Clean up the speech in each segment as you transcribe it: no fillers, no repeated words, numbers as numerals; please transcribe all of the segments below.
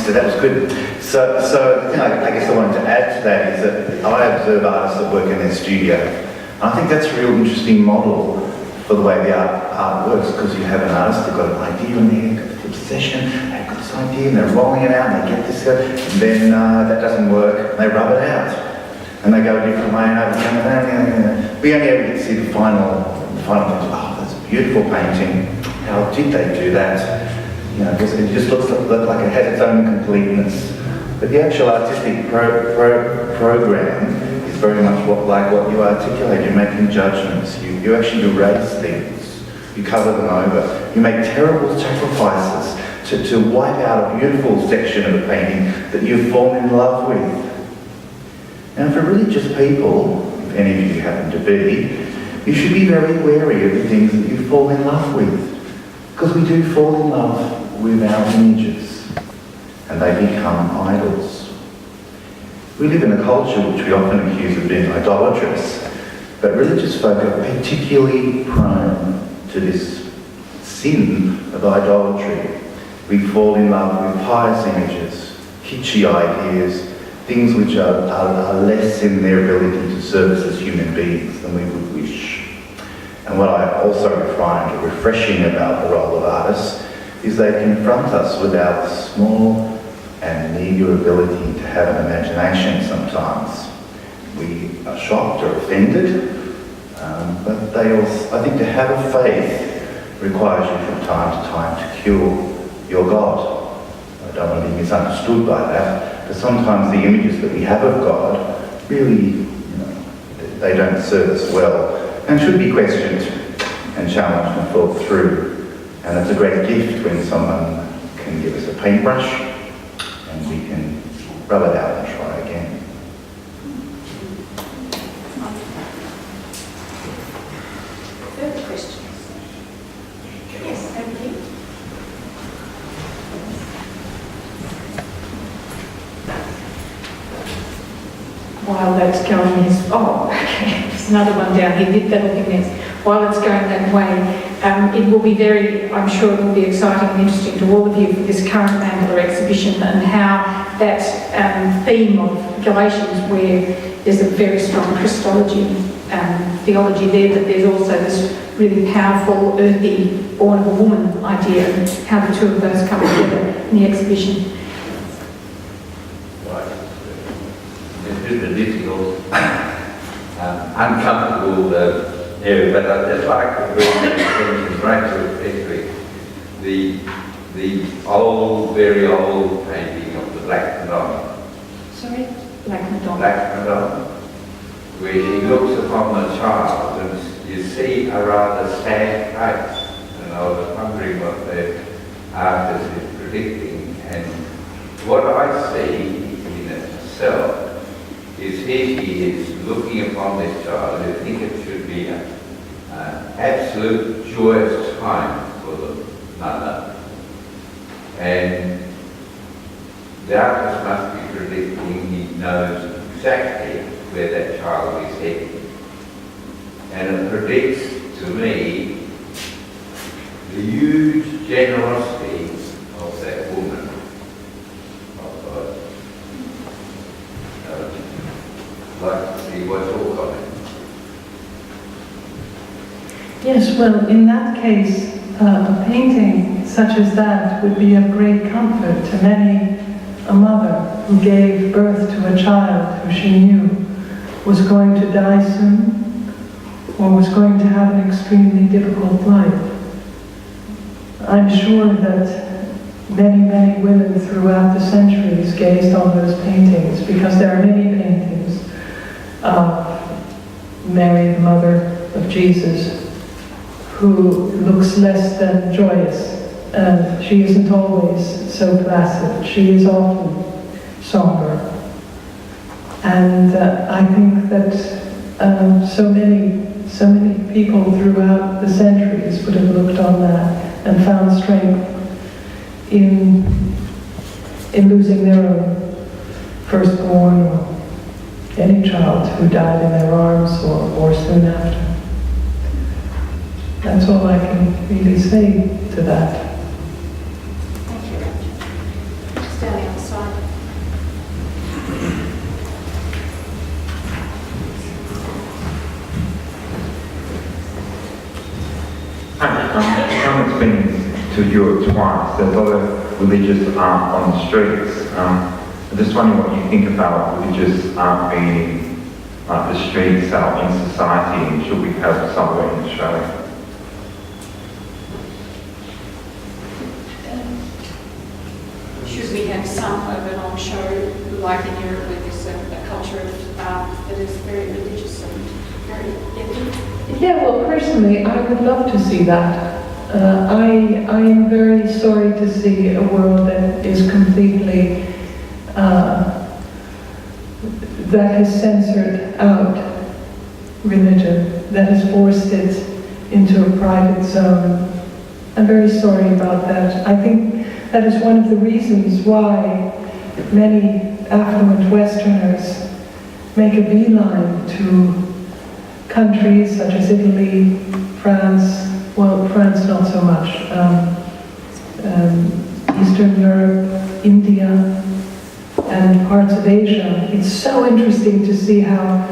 So that was good. So the thing I guess I wanted to add to that is that I observe artists that work in their studio. And I think that's a real interesting model for the way the art works, because you have an artist, they've got an idea in there, they've got this obsession, they've got this idea and they're rolling it out and they get this, and then that doesn't work, and they rub it out. And they go a different way, and we only ever get to see the final thing. Oh, that's a beautiful painting. How did they do that? You know, it just looks like it has its own completeness. But the actual artistic program is very much like what you articulate. You're making judgments. You actually erase things. You cover them over. You make terrible sacrifices to wipe out a beautiful section of a painting that you've fallen in love with. And for religious people, if any of you happen to be, you should be very wary of the things that you fall in love with. Because we do fall in love with our images, and they become idols. We live in a culture which we often accuse of being idolatrous, but religious folk are particularly prone to this sin of idolatry. We fall in love with pious images, kitschy ideas, things which are less in their ability to serve us as human beings than we would wish. And what I also find refreshing about the role of artists is they confront us with our small and meagre ability to have an imagination sometimes. We are shocked or offended, but they also, I think to have a faith requires you from time to time to cure your God. I don't want to be misunderstood by that, but sometimes the images that we have of God really, they don't serve us well and should be questioned and challenged and thought through. And it's a great gift when someone can give us a paintbrush and we can rub it out and try again. Further questions? Yes, thank you. While that's going, okay, there's another one down here, that'll be next. While it's going that way, it will be I'm sure it will be exciting and interesting to all of you for this current Mandorla exhibition, and how that theme of Galatians, where there's a very strong Christology theology there, that there's also this really powerful, earthy, born of a woman idea, and how the two of those come together in the exhibition. It's a difficult, uncomfortable area, but I'd just like to bring your attention right to especially the old, very old painting of the Black Madonna. Sorry? Black Madonna. Black Madonna, where she looks upon the child and you see a rather sad face. And I was wondering what the artist is predicting, and what I see in itself is here she is looking upon this child. I think it should be an absolute joyous time for the mother. And the artist must be predicting, he knows exactly where that child is heading. And it predicts to me the huge generosity of that woman. Like to see what's all coming. Yes, well, in that case, a painting such as that would be of great comfort to many a mother who gave birth to a child who she knew was going to die soon or was going to have an extremely difficult life. I'm sure that many, many women throughout the centuries gazed on those paintings, because there are many paintings of Mary, the mother of Jesus, who looks less than joyous. She isn't always so placid. She is often somber. And I think that so many people throughout the centuries would have looked on that and found strength in losing their own firstborn or any child who died in their arms or soon after. That's all I can really say to that. Thank you, Rachel. Just down the other side. to Europe twice. There's a lot of religious art on the streets. I'm just wondering what you think about religious art being like the streets out in society, and should we have somewhere in Australia? Should we have some overall show like in Europe where there's a culture of art that is very religious and very ethnic? Yeah, well, personally, I would love to see that. I am very sorry to see a world that is completely, that has censored out religion, that has forced it into a private zone. I'm very sorry about that. I think that is one of the reasons why many affluent Westerners make a beeline to countries such as Italy, France, well, France not so much, Eastern Europe, India, and parts of Asia. It's so interesting to see how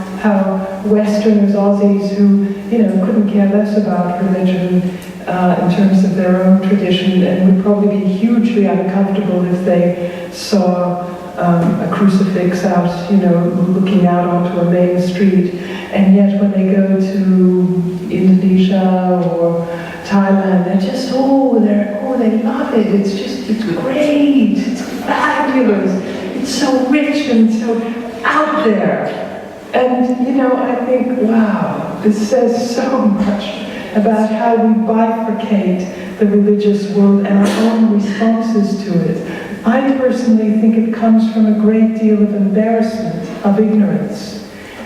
Westerners, Aussies who, couldn't care less about religion in terms of their own tradition, and would probably be hugely uncomfortable if they saw a crucifix out, looking out onto a main street. And yet when they go to Indonesia or Thailand, they're just, they love it. It's great. It's fabulous. It's so rich and so out there. And, I think, wow, this says so much about how we bifurcate the religious world and our own responses to it. I personally think it comes from a great deal of embarrassment of ignorance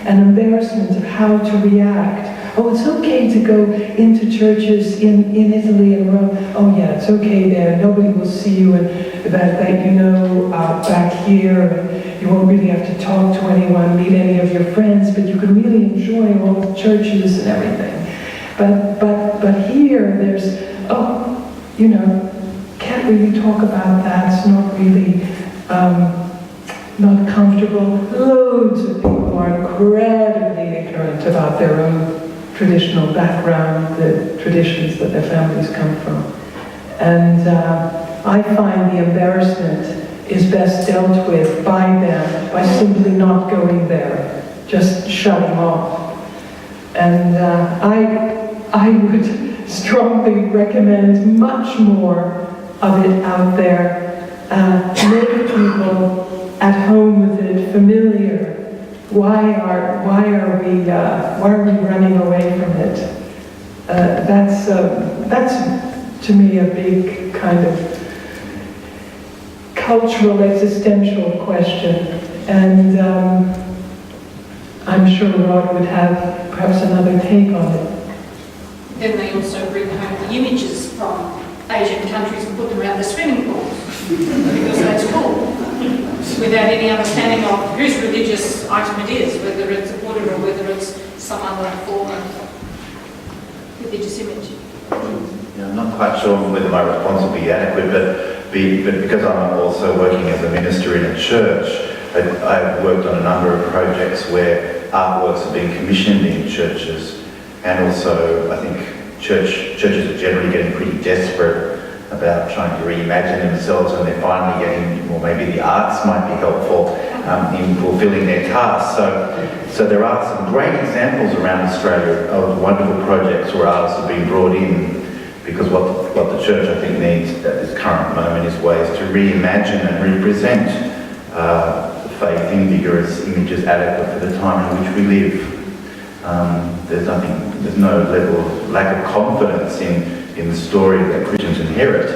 and embarrassment of how to react. Oh, it's okay to go into churches in Italy and Rome. Oh yeah, it's okay there. Nobody will see you and back here. And you won't really have to talk to anyone, meet any of your friends, but you can really enjoy all the churches and everything. But here there's, can't really talk about that. It's not really not comfortable. Loads of people are incredibly ignorant about their own traditional background, the traditions that their families come from. And I find the embarrassment is best dealt with by them by simply not going there, just shutting off. And I would strongly recommend much more of it out there. Make people at home with it, familiar. Why are we running away from it? That's to me a big kind of cultural existential question, and I'm sure Rod would have perhaps another take on it. Then they also bring home the images from Asian countries and put them around the swimming pools because that's cool, without any understanding of whose religious item it is, whether it's a Buddha or whether it's some other form of religious image. Yeah, I'm not quite sure whether my response will be adequate, but because I'm also working as a minister in a church, I've worked on a number of projects where artworks are being commissioned in churches, and also I think churches are generally getting pretty desperate about trying to reimagine themselves, and they're finally getting, well, maybe the arts might be helpful in fulfilling their tasks. So there are some great examples around Australia of wonderful projects where artists have been brought in, because what the church, I think, needs at this current moment is ways to reimagine and represent faith in vigorous images adequate for the time in which we live. There's no level of lack of confidence in the story that Christians inherit,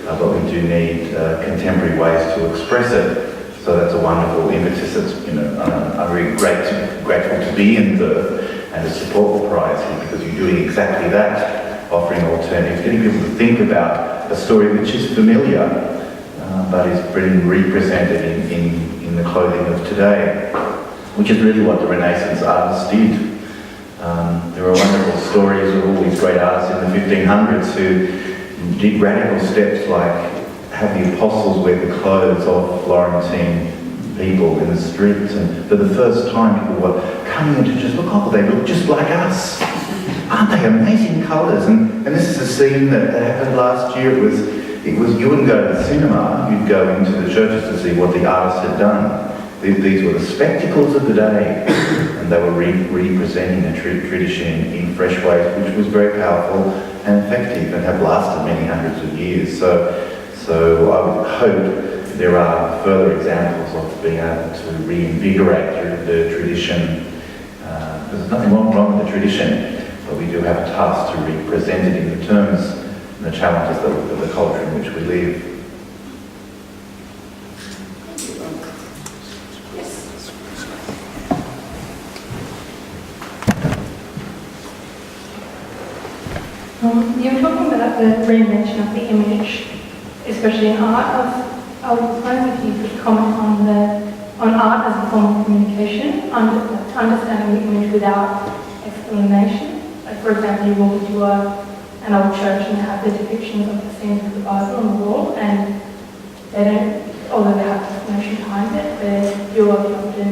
but we do need contemporary ways to express it. So that's a wonderful impetus. I'm really grateful to be in and to support the prize here, because you're doing exactly that, offering alternatives, getting people to think about a story which is familiar, but is being represented in the clothing of today, which is really what the Renaissance artists did. There are wonderful stories of all these great artists in the 1500s who did radical steps like have the apostles wear the clothes of Florentine people in the streets, and for the first time people were coming in to just look, oh, they look just like us. aren't they amazing colours? And this is a scene that happened last year. It was you wouldn't go to the cinema, you'd go into the churches to see what the artists had done. These were the spectacles of the day, and they were representing a tradition in fresh ways, which was very powerful and effective and have lasted many hundreds of years. So I would hope there are further examples of being able to reinvigorate the tradition. Because there's nothing wrong with the tradition, but we do have a task to represent it in the terms and the challenges of the culture in which we live. You were talking about the reinvention of the image, especially in art. I was wondering if you could comment on art as a form of communication, understanding the image without explanation. Like, for example, you walk into an old church and have the depictions of the scenes of the Bible on the wall, and they don't, although they have explanation behind it, you're able to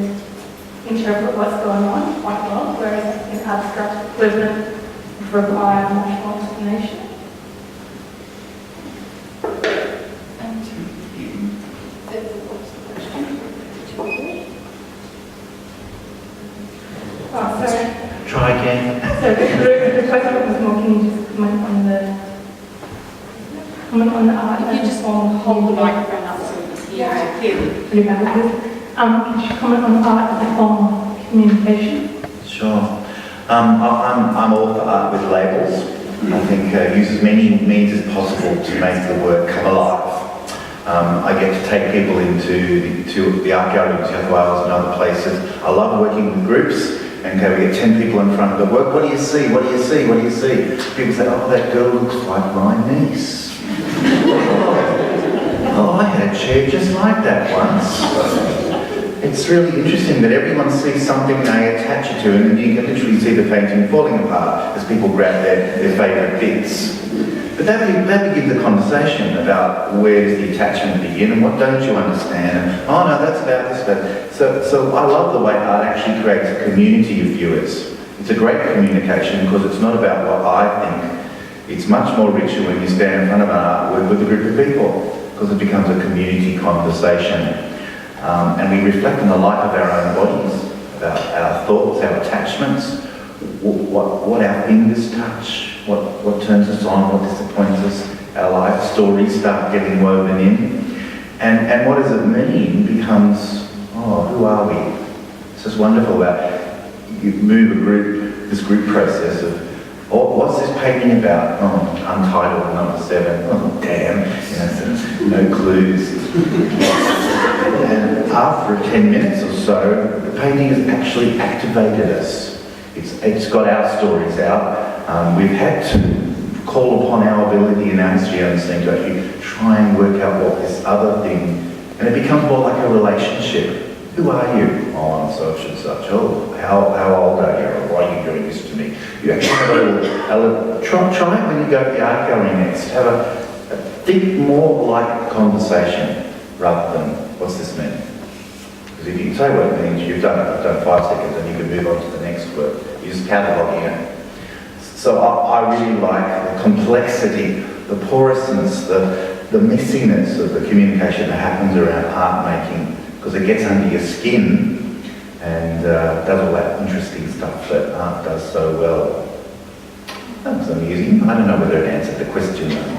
interpret what's going on quite well, whereas in abstract equivalent require much more explanation. Oh, sorry. Try again. So the question was more, can you just comment on the art? If you just hold the microphone up so you can hear it. Can you comment on art as a form of communication? Sure. I'm all for art with labels. I think use as many means as possible to make the work come alive. I get to take people into the art gallery in New South Wales and other places. I love working with groups. And okay, we get 10 people in front of the work. What do you see? What do you see? What do you see? People say, oh, that girl looks like my niece. Oh, I had a chair just like that once. It's really interesting that everyone sees something they attach it to, and then you can literally see the painting falling apart as people grab their favourite bits. But that begins a conversation about where does the attachment begin and what don't you understand, and oh no, that's about this, but so I love the way art actually creates a community of viewers. It's a great communication because it's not about what I think. It's much more richer when you stand in front of an artwork with a group of people, because it becomes a community conversation. And we reflect on the life of our own bodies, about our thoughts, our attachments, what our fingers touch, what turns us on, what disappoints us, our life stories start getting woven in. And what does it mean becomes, oh, who are we? It's just wonderful that you move this group process of, oh, what's this painting about? Oh, untitled, number 7. Oh, damn, no clues. And after 10 minutes or so, the painting has actually activated us. It's got our stories out. We've had to call upon our ability and our history and understanding to actually try and work out what this other thing, and it becomes more like a relationship. Who are you? Oh, I'm such and such. Oh, how old are you? Or why are you doing this to me? You actually have a little try it when you go to the art gallery next. Think more like a conversation rather than what's this mean? Because if you can say what it means, you've done 5 seconds and you can move on to the next word. You're just cataloguing it. So I really like the complexity, the porousness, the messiness of the communication that happens around art making, because it gets under your skin and does all that interesting stuff that art does so well. That was amusing. I don't know whether it answered the question though.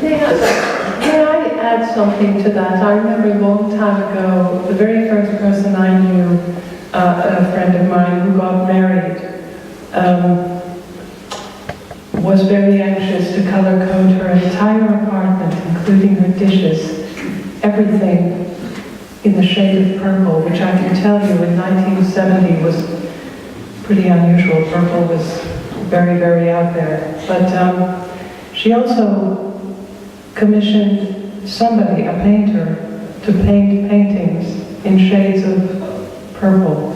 May I add something to that? I remember a long time ago, the very first person I knew, a friend of mine who got married, was very anxious to color code her entire apartment, including her dishes, everything in the shade of purple, which I can tell you in 1970 was pretty unusual. Purple was very, very out there. But she also commissioned somebody, a painter, to paint paintings in shades of purple.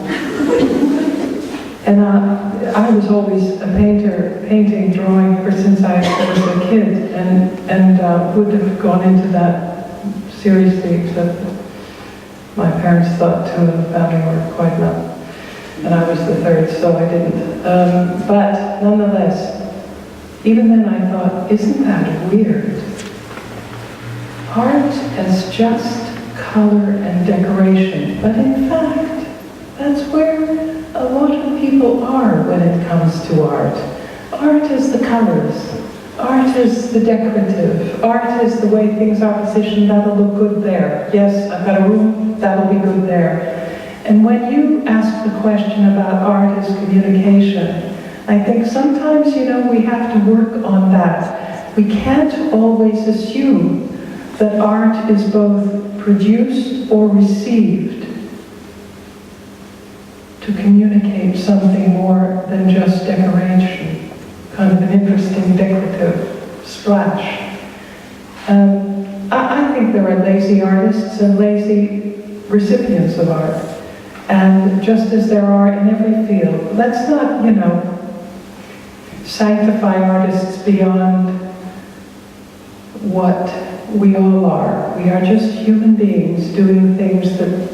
And I was always a painter, painting, drawing ever since I was a kid, and would have gone into that seriously, except that my parents thought 2 of the family were quite enough. and I was the third, so I didn't. But nonetheless, even then I thought, isn't that weird? Art as just color and decoration, but in fact, that's where a lot of people are when it comes to art. Art is the colors, art is the decorative, art is the way things are positioned, that'll look good there. Yes, I've got a room, that'll be good there. And when you ask the question about art as communication, I think sometimes, we have to work on that. We can't always assume that art is both produced or received to communicate something more than just decoration, kind of an interesting decorative splash. I think there are lazy artists and lazy recipients of art, and just as there are in every field, let's not, sanctify artists beyond what we all are. We are just human beings doing things that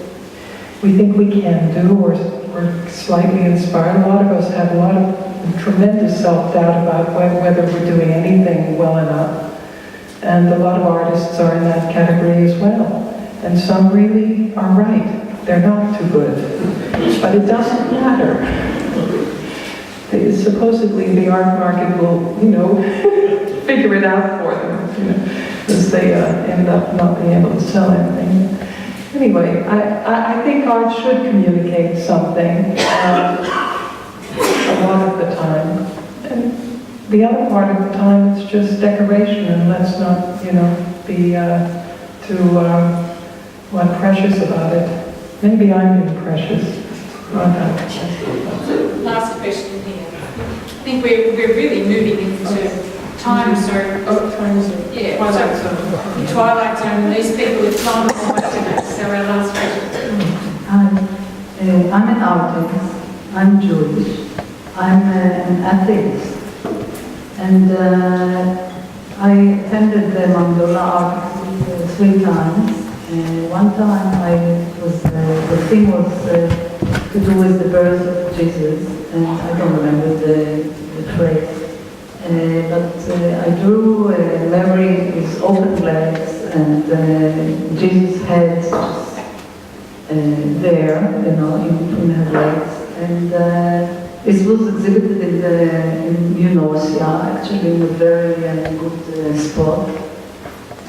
we think we can do, or we're slightly inspired. A lot of us have a lot of tremendous self-doubt about whether we're doing anything well enough. And a lot of artists are in that category as well. And some really are right. They're not too good. But it doesn't matter. Supposedly the art market will, figure it out for them, as they end up not being able to sell anything. Anyway, I think art should communicate something a lot of the time. And the other part of the time, it's just decoration, and let's not, be too precious about it. Maybe I'm being precious. Last question here. I think we're really moving into time zone. Time zone. Yeah, Twilight zone. Twilight zone. And these people with time on what to make. So our last question. Hi, I'm an artist. I'm Jewish. I'm an atheist. And I attended the Mandorla art exhibit 3 times. One time the thing was to do with the birth of Jesus, and I don't remember the phrase. But I drew Mary with open legs and Jesus' head there, in between her legs. And it was exhibited in Mandorla, actually in a very good spot.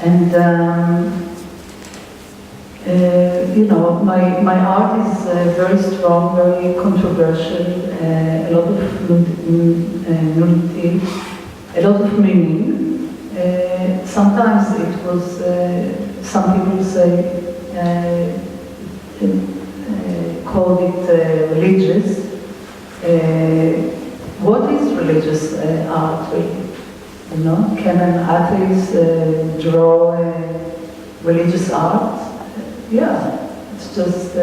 And my art is very strong, very controversial, a lot of nudity, a lot of meaning. Sometimes it was, some people say, called it religious. What is religious art really? Can an atheist draw religious art? Yeah, it's just...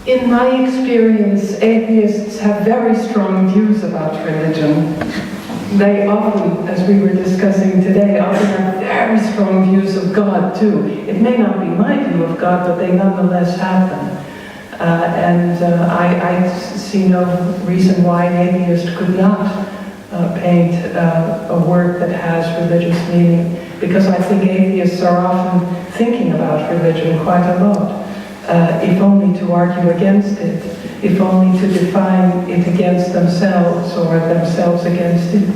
In my experience, atheists have very strong views about religion. They often, as we were discussing today, often have very strong views of God too. It may not be my view of God, but they nonetheless have them. I see no reason why an atheist could not paint a work that has religious meaning, because I think atheists are often thinking about religion quite a lot, if only to argue against it, if only to define it against themselves or themselves against it.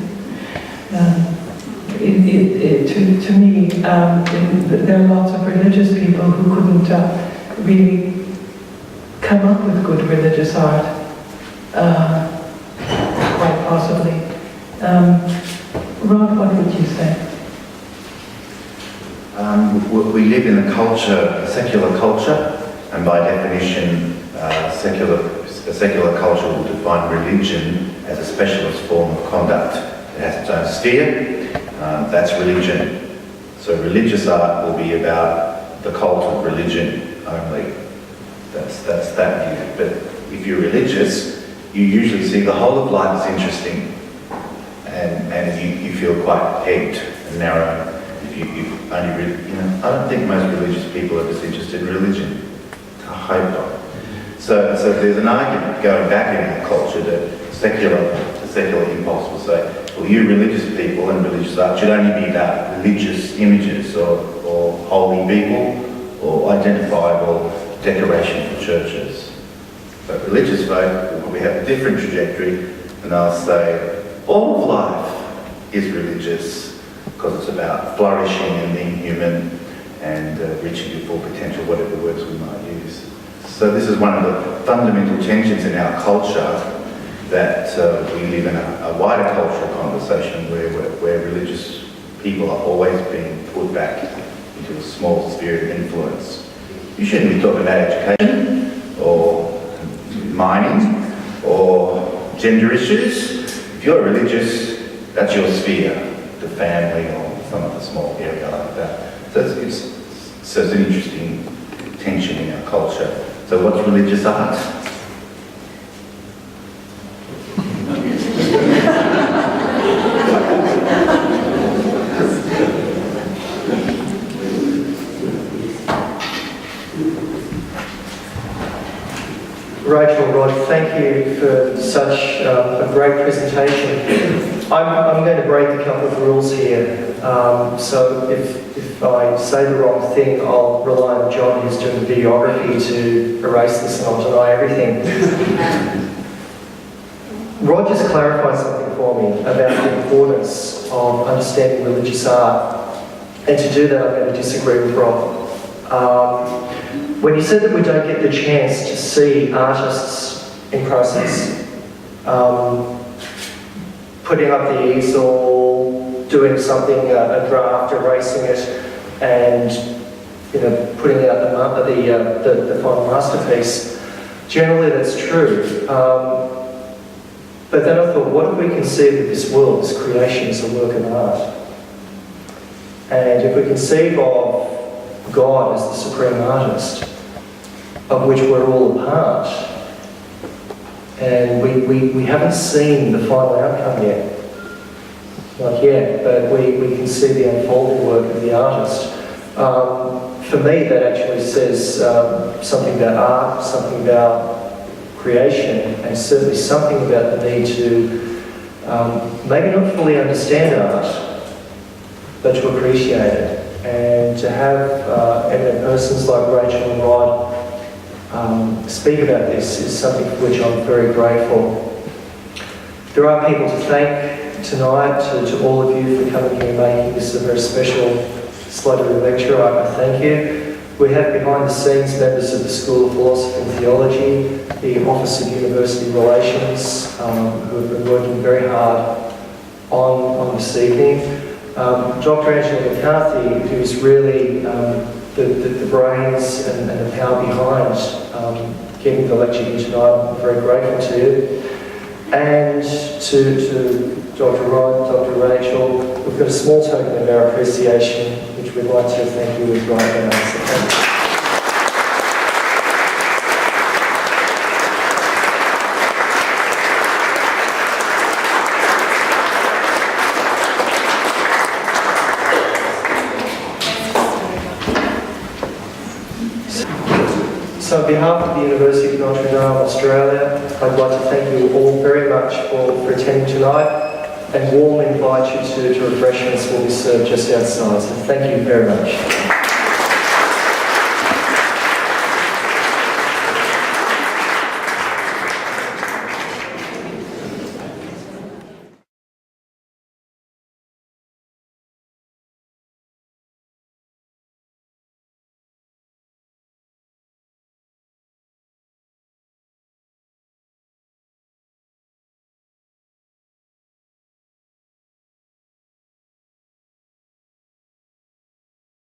To me, there are lots of religious people who couldn't really come up with good religious art, quite possibly. Rod, what would you say? We live in a secular culture, and by definition, a secular culture will define religion as a specialist form of conduct. It has its own sphere, that's religion. So religious art will be about the cult of religion only. That's that view. But if you're religious, you usually see the whole of life as interesting, and you feel quite pegged and narrow. If you only I don't think most religious people are just interested in religion. I hope not. So there's an argument going back in our culture that the secular impulse will say, well, you religious people and religious art should only be about religious images or holy people or identifiable decoration for churches. But religious folk, we have a different trajectory, and they'll say, all of life is religious because it's about flourishing and being human and reaching your full potential, whatever words we might use. So this is one of the fundamental tensions in our culture, that we live in a wider cultural conversation where religious people are always being put back into a small sphere of influence. You shouldn't be talking about education or mining or gender issues. If you're religious, that's your sphere, the family or some other small area like that. So it's an interesting tension in our culture. So what's religious art? Rachel, Rod, thank you for such a great presentation. I'm going to break a couple of rules here. So if I say the wrong thing, I'll rely on John, who's doing the videography, to erase this, and I'll deny everything. Rod just clarified something for me about the importance of understanding religious art. And to do that, I'm going to disagree with Rod. When you said that we don't get the chance to see artists in process, putting up the easel, doing something, a draft, erasing it, and putting out the final masterpiece, generally that's true. But then I thought, what if we conceive that this world, this creation, is a work of art? And if we conceive of God as the supreme artist, of which we're all a part, and we haven't seen the final outcome yet, not yet, but we can see the unfolding work of the artist. For me, that actually says something about art, something about creation, and certainly something about the need to maybe not fully understand art, but to appreciate it. And to have eminent persons like Rachel and Rod speak about this is something for which I'm very grateful. There are people to thank tonight, to all of you for coming here and making this a very special Slattery lecture. I thank you. We have behind the scenes members of the School of Philosophy and Theology, the Office of University Relations, who have been working very hard on this evening. Dr. Angela McCarthy, who's really the brains and the power behind getting the lecture here tonight. I'm very grateful to you. And to Dr. Rod, Dr. Rachael, we've got a small token of our appreciation, which we'd like to thank you with right now. So thank you. So on behalf of the University of Notre Dame, Australia, I'd like to thank you all very much for attending tonight, and warmly invite you to refreshments will be served just outside. So thank you very much.